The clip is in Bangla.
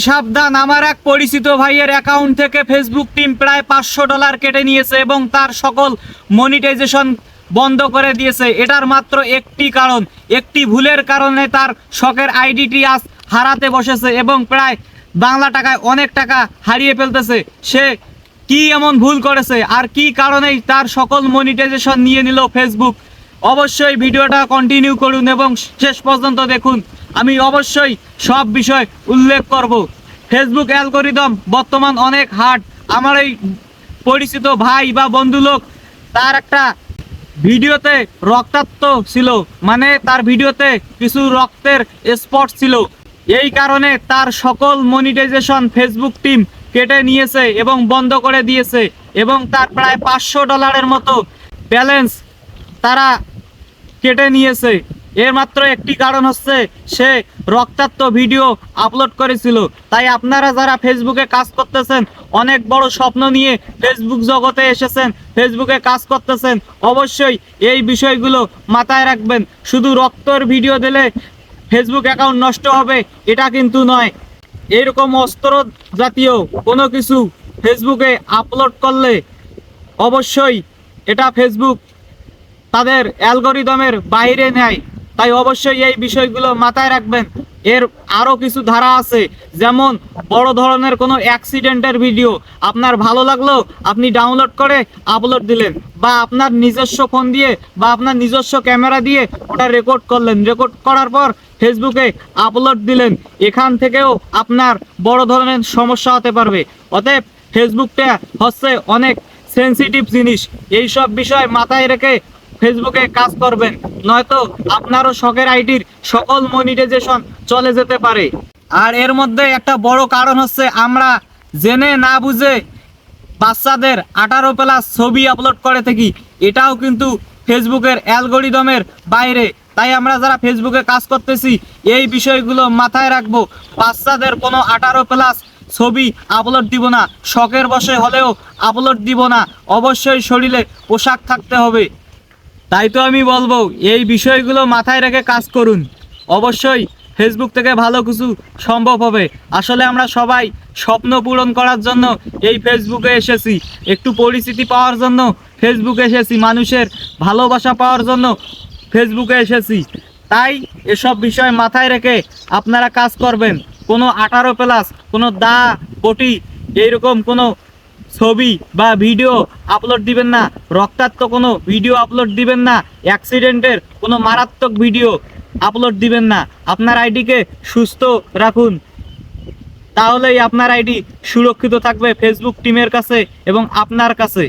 সাবধান, আমার এক পরিচিত ভাইয়ের অ্যাকাউন্ট থেকে ফেসবুক টিম প্রায় $500 কেটে নিয়েছে এবং তার সকল মনিটাইজেশন বন্ধ করে দিয়েছে। এটার মাত্র একটি কারণ, একটি ভুলের কারণে তার শখের আইডিটি আজ হারাতে বসেছে এবং প্রায় বাংলা টাকায় অনেক টাকা হারিয়ে ফেলতেছে। সে কি এমন ভুল করেছে আর কি কারণেই তার সকল মনিটাইজেশন নিয়ে নিল ফেসবুক? অবশ্যই ভিডিওটা কন্টিনিউ করুন এবং শেষ পর্যন্ত দেখুন। আমি অবশ্যই সব বিষয় উল্লেখ করব। ফেসবুক অ্যালগরিদম বর্তমান অনেক হার্ড। আমার এই পরিচিত ভাই বা বন্ধু লোক, তার একটা ভিডিওতে রক্তাক্ত ছিল, মানে তার ভিডিওতে কিছু রক্তের স্পট ছিল। এই কারণে তার সকল মনিটাইজেশন ফেসবুক টিম কেটে নিয়েছে এবং বন্ধ করে দিয়েছে এবং তার প্রায় $500 মতো ব্যালেন্স তারা কেটে নিয়েছে। এর মাত্র একটি কারণ হচ্ছে সে রক্তাক্ত ভিডিও আপলোড করেছিল। তাই আপনারা যারা ফেসবুকে কাজ করতেছেন, অনেক বড় স্বপ্ন নিয়ে ফেসবুক জগতে এসেছেন, ফেসবুকে কাজ করতেছেন, অবশ্যই এই বিষয়গুলো মাথায় রাখবেন। শুধু রক্তর ভিডিও দিলে ফেসবুক অ্যাকাউন্ট নষ্ট হবে এটা কিন্তু নয়। এরকম অস্ত্র জাতীয় কোনো কিছু ফেসবুকে আপলোড করলে অবশ্যই এটা ফেসবুক তাদের অ্যালগরিদমের বাইরে নেয়। তাই অবশ্যই এই বিষয়গুলো মাথায় রাখবেন। এর আরও কিছু ধারা আছে, যেমন বড় ধরনের কোনো অ্যাক্সিডেন্টের ভিডিও আপনার ভালো লাগলো, আপনি ডাউনলোড করে আপলোড দিলেন, বা আপনার নিজস্ব ফোন দিয়ে বা আপনার নিজস্ব ক্যামেরা দিয়ে ওটা রেকর্ড করলেন, রেকর্ড করার পর ফেসবুকে আপলোড দিলেন, এখান থেকেও আপনার বড় ধরনের সমস্যা হতে পারবে। অতএব ফেসবুকটা হচ্ছে অনেক সেন্সিটিভ জিনিস। এই সব বিষয় মাথায় রেখে ফেসবুকে কাজ করবেন, নয়তো আপনারও শখের আইডির সকল মনিটাইজেশন চলে যেতে পারে। আর এর মধ্যে একটা বড় কারণ হচ্ছে আমরা জেনে না বুঝে বাচ্চাদের 18+ ছবি আপলোড করে থাকি। এটাও কিন্তু ফেসবুকের অ্যালগরিদমের বাইরে। তাই আমরা যারা ফেসবুকে কাজ করতেছি এই বিষয়গুলো মাথায় রাখবো। বাচ্চাদের কোনো 18+ ছবি আপলোড দিব না, শখের বশে হলেও আপলোড দিব না। অবশ্যই শরীরে পোশাক থাকতে হবে। তাই তো আমি বলবো এই বিষয়গুলো মাথায় রেখে কাজ করুন। অবশ্যই ফেসবুক থেকে ভালো কিছু সম্ভব হবে। আসলে আমরা সবাই স্বপ্ন পূরণ করার জন্য এই ফেসবুকে এসেছি, একটু পরিচিতি পাওয়ার জন্য ফেসবুকে এসেছি, মানুষের ভালোবাসা পাওয়ার জন্য ফেসবুকে এসেছি। তাই এসব বিষয় মাথায় রেখে আপনারা কাজ করবেন। কোনো 18+, কোনো বটি এইরকম কোনো ছবি বা ভিডিও আপলোড দিবেন না, রক্তাক্ত কোনো ভিডিও আপলোড দিবেন না, অ্যাক্সিডেন্টের কোনো মারাত্মক ভিডিও আপলোড দিবেন না। আপনার আইডিকে সুস্থ রাখুন, তাহলেই আপনার আইডি সুরক্ষিত থাকবে ফেসবুক টিমের কাছে এবং আপনার কাছে।